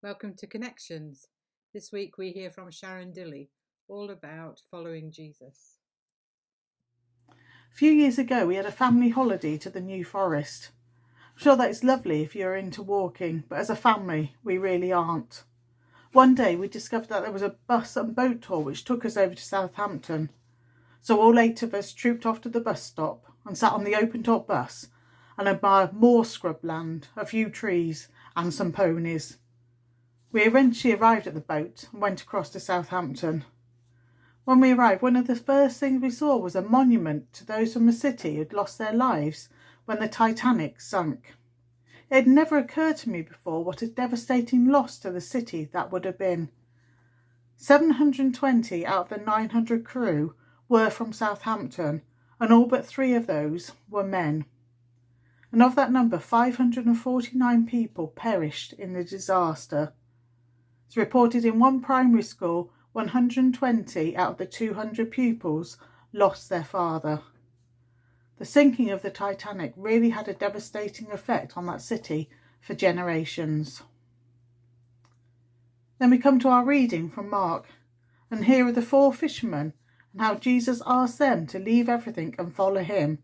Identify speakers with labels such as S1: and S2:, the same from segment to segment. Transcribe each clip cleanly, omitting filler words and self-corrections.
S1: Welcome to Connexions. This week we hear from Sharon Dilley, all about following Jesus.
S2: A few years ago we had a family holiday to the New Forest. I'm sure that it's lovely if you're into walking, but as a family we really aren't. One day we discovered that there was a bus and boat tour which took us over to Southampton. So all 8 of us trooped off to the bus stop and sat on the open top bus and admired more scrubland, a few trees and some ponies. We eventually arrived at the boat and went across to Southampton. When we arrived, one of the first things we saw was a monument to those from the city who'd lost their lives when the Titanic sunk. It had never occurred to me before what a devastating loss to the city that would have been. 720 out of the 900 crew were from Southampton, and all but 3 of those were men. And of that number, 549 people perished in the disaster. It's reported in one primary school, 120 out of the 200 pupils lost their father. The sinking of the Titanic really had a devastating effect on that city for generations. Then we come to our reading from Mark, and here are the 4 fishermen and how Jesus asked them to leave everything and follow him,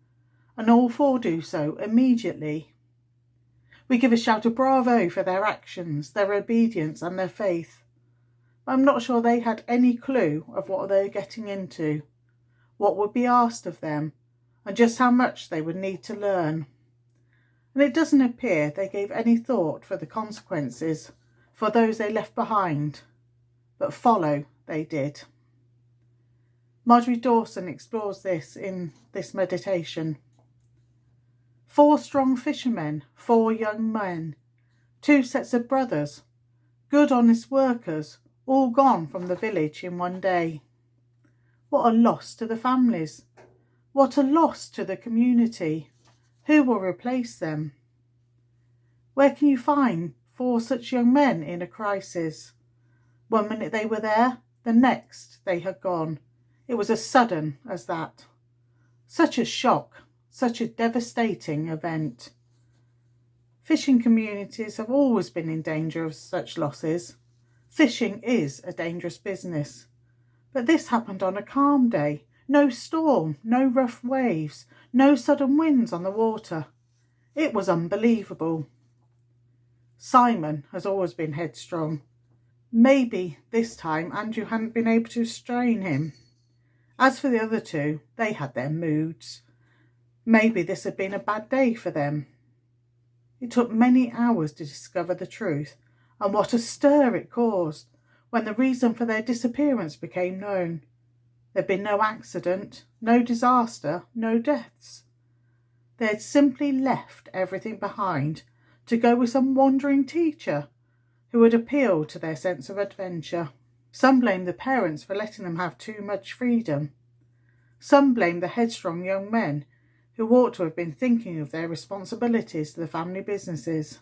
S2: and all 4 do so immediately. We give a shout of bravo for their actions, their obedience and their faith. I'm not sure they had any clue of what they were getting into, what would be asked of them, and just how much they would need to learn. And it doesn't appear they gave any thought for the consequences for those they left behind, but follow they did. Marjorie Dawson explores this in this meditation. 4 strong fishermen, 4 young men, 2 sets of brothers, good honest workers, all gone from the village in one day. What a loss to the families. What a loss to the community. Who will replace them? Where can you find 4 such young men in a crisis? One minute they were there, the next they had gone. It was as sudden as that. Such a shock, such a devastating event. Fishing communities have always been in danger of such losses. Fishing is a dangerous business. But this happened on a calm day. No storm, no rough waves, no sudden winds on the water. It was unbelievable. Simon has always been headstrong. Maybe this time Andrew hadn't been able to restrain him. As for the other 2, they had their moods. Maybe this had been a bad day for them. It took many hours to discover the truth, and what a stir it caused when the reason for their disappearance became known. There had been no accident, no disaster, no deaths. They had simply left everything behind to go with some wandering teacher who had appealed to their sense of adventure. Some blamed the parents for letting them have too much freedom. Some blamed the headstrong young men who ought to have been thinking of their responsibilities to the family businesses.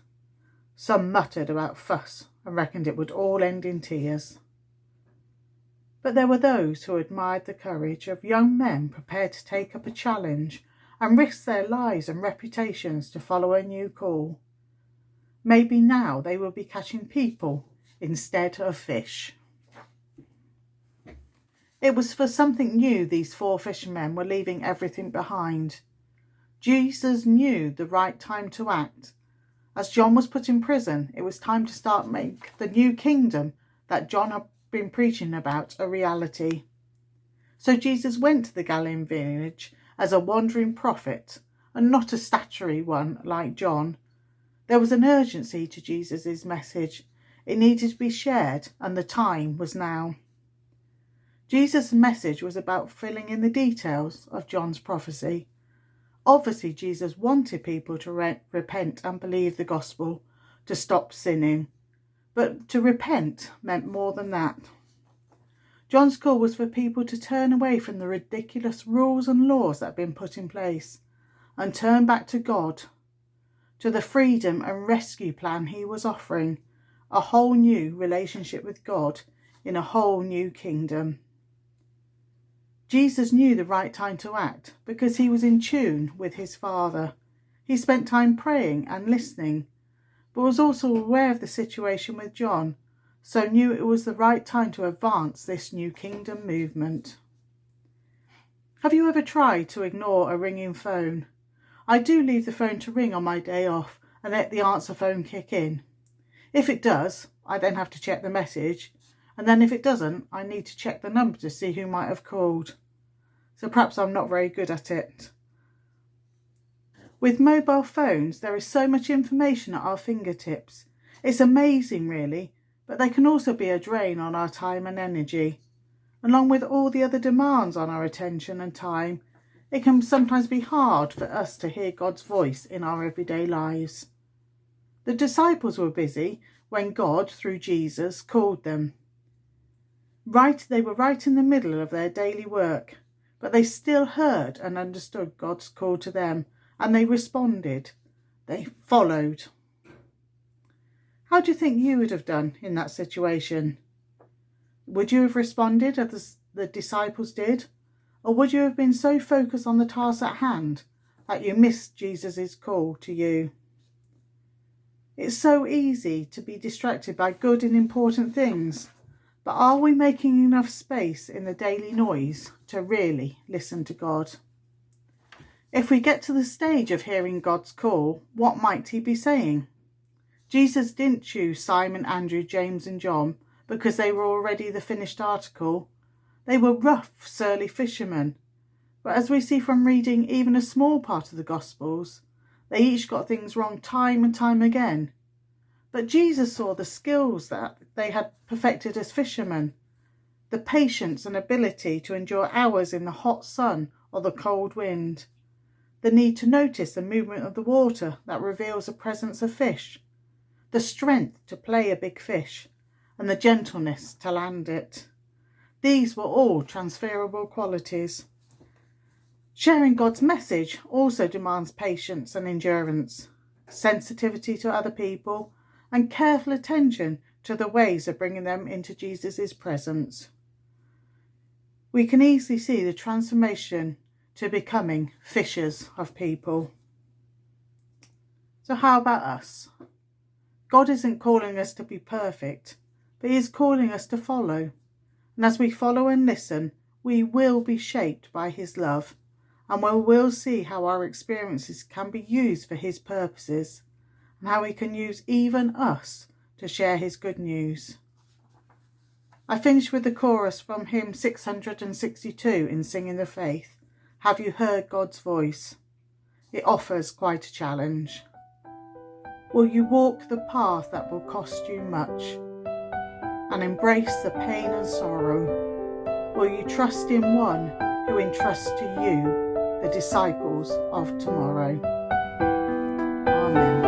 S2: Some muttered about fuss and reckoned it would all end in tears. But there were those who admired the courage of young men prepared to take up a challenge and risk their lives and reputations to follow a new call. Maybe now they will be catching people instead of fish. It was for something new these 4 fishermen were leaving everything behind. Jesus knew the right time to act. As John was put in prison, it was time to start make the new kingdom that John had been preaching about a reality. So Jesus went to the Galilean village as a wandering prophet, and not a statuary one like John. There was an urgency to Jesus' message. It needed to be shared, and the time was now. Jesus' message was about filling in the details of John's prophecy. Obviously, Jesus wanted people to repent and believe the gospel, to stop sinning. But to repent meant more than that. John's call was for people to turn away from the ridiculous rules and laws that had been put in place and turn back to God, to the freedom and rescue plan he was offering, a whole new relationship with God in a whole new kingdom. Jesus knew the right time to act because he was in tune with his Father. He spent time praying and listening. but was also aware of the situation with John, so knew it was the right time to advance this new kingdom movement. Have you ever tried to ignore a ringing phone? I do leave the phone to ring on my day off and let the answer phone kick in. If it does, I then have to check the message, and then if it doesn't, I need to check the number to see who might have called. So perhaps I'm not very good at it. With mobile phones, there is so much information at our fingertips. It's amazing, really, but they can also be a drain on our time and energy. Along with all the other demands on our attention and time, it can sometimes be hard for us to hear God's voice in our everyday lives. The disciples were busy when God, through Jesus, called them. They were right in the middle of their daily work, but they still heard and understood God's call to them, and they responded. They followed. How do you think you would have done in that situation? Would you have responded as the disciples did? Or would you have been so focused on the task at hand that you missed Jesus' call to you? It's so easy to be distracted by good and important things, but are we making enough space in the daily noise to really listen to God? If we get to the stage of hearing God's call, what might he be saying? Jesus didn't choose Simon, Andrew, James and John because they were already the finished article. They were rough, surly fishermen. But as we see from reading even a small part of the Gospels, they each got things wrong time and time again. But Jesus saw the skills that they had perfected as fishermen, the patience and ability to endure hours in the hot sun or the cold wind, the need to notice the movement of the water that reveals the presence of fish, the strength to play a big fish, and the gentleness to land it. These were all transferable qualities. Sharing God's message also demands patience and endurance, sensitivity to other people, and careful attention to the ways of bringing them into Jesus' presence. We can easily see the transformation to becoming fishers of people. So how about us? God isn't calling us to be perfect, but he is calling us to follow. And as we follow and listen, we will be shaped by his love, and we will see how our experiences can be used for his purposes, and how he can use even us to share his good news. I finish with the chorus from hymn 662 in Singing the Faith. Have you heard God's voice? It offers quite a challenge. Will you walk the path that will cost you much and embrace the pain and sorrow? Will you trust in one who entrusts to you the disciples of tomorrow? Amen.